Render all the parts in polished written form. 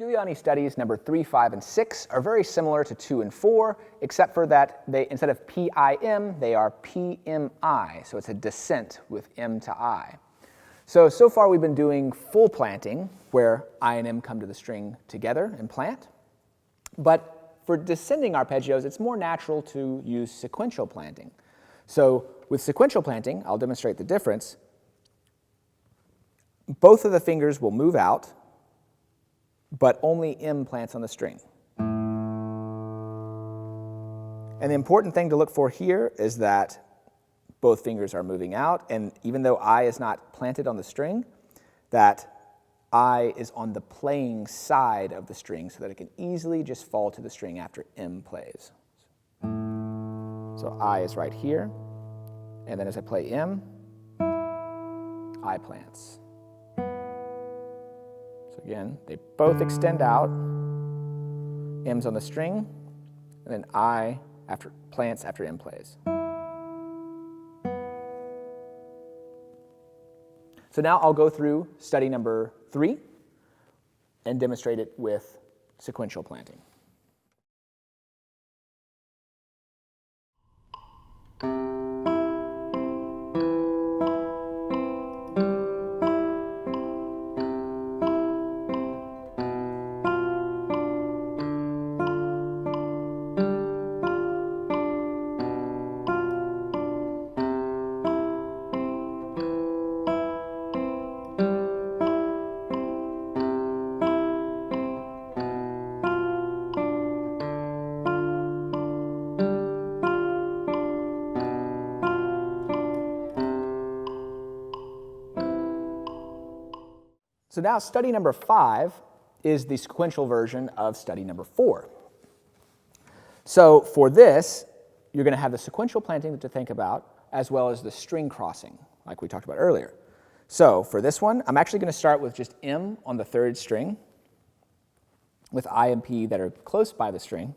Giuliani studies number 3, 5, and 6 are very similar to 2 and 4, except for that they, instead of PIM, they are PMI, so it's a descent with M to I. So far we've been doing full planting, where I and M come to the string together and plant. But for descending arpeggios, it's more natural to use sequential planting. So with sequential planting, I'll demonstrate the difference. Both of the fingers will move out, but only M plants on the string. And the important thing to look for here is that both fingers are moving out, and even though I is not planted on the string, that I is on the playing side of the string so that it can easily just fall to the string after M plays. So I is right here, and then as I play M, I plants. So again, they both extend out, M's on the string, and then I plants after M plays. So now I'll go through study number 3 and demonstrate it with sequential planting. So now study number 5 is the sequential version of study number 4. So for this, you're going to have the sequential planting to think about, as well as the string crossing, like we talked about earlier. So for this one, I'm actually going to start with just M on the 3rd string, with I and P that are close by the string.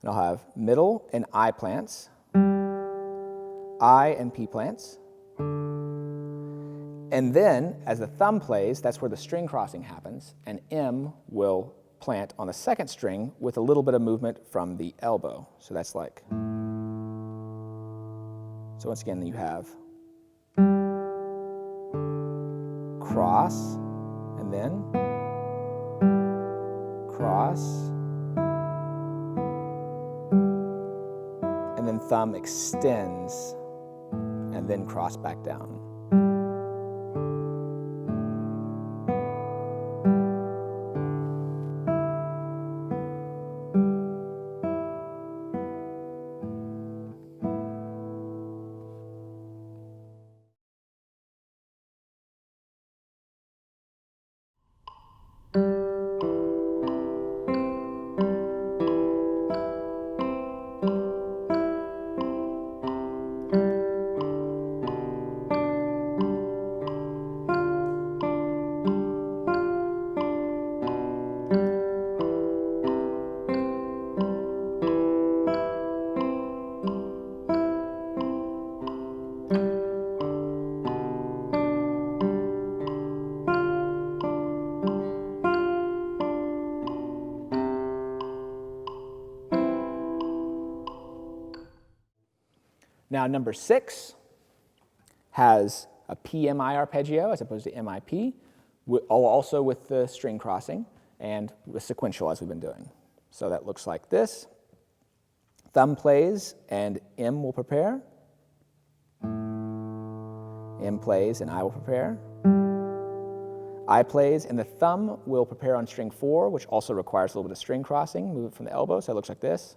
And I'll have middle and I plants, I and P plants. And then, as the thumb plays, that's where the string crossing happens, and M will plant on the 2nd string with a little bit of movement from the elbow. So that's like, so once again, you have cross, and then cross, and then thumb extends, and then cross back down. Now number 6 has a PMI arpeggio as opposed to MIP, also with the string crossing and with sequential as we've been doing. So that looks like this. Thumb plays and M will prepare. M plays and I will prepare. I plays and the thumb will prepare on string 4, which also requires a little bit of string crossing. Move it from the elbow, so it looks like this.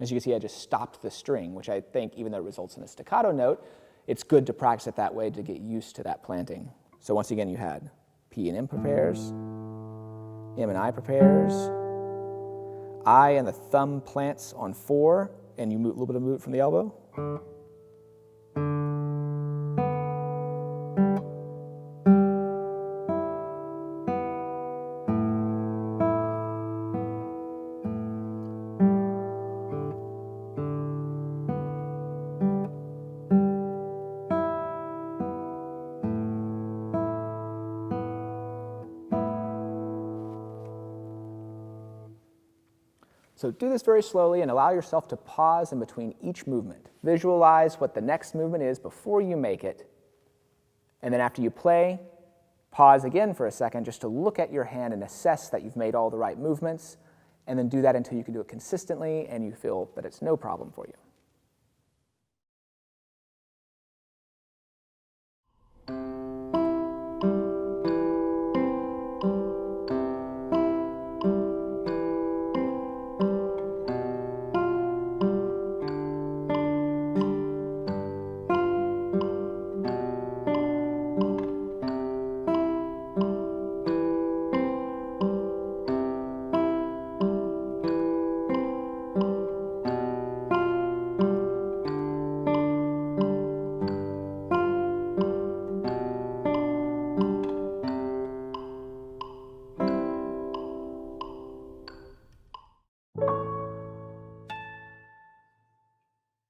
As you can see, I just stopped the string, which I think, even though it results in a staccato note, it's good to practice it that way to get used to that planting. So once again, you had P and M prepares, M and I prepares, I and the thumb plants on 4, and you move a little bit of movement from the elbow. So do this very slowly and allow yourself to pause in between each movement. Visualize what the next movement is before you make it. And then after you play, pause again for a second just to look at your hand and assess that you've made all the right movements. And then do that until you can do it consistently and you feel that it's no problem for you.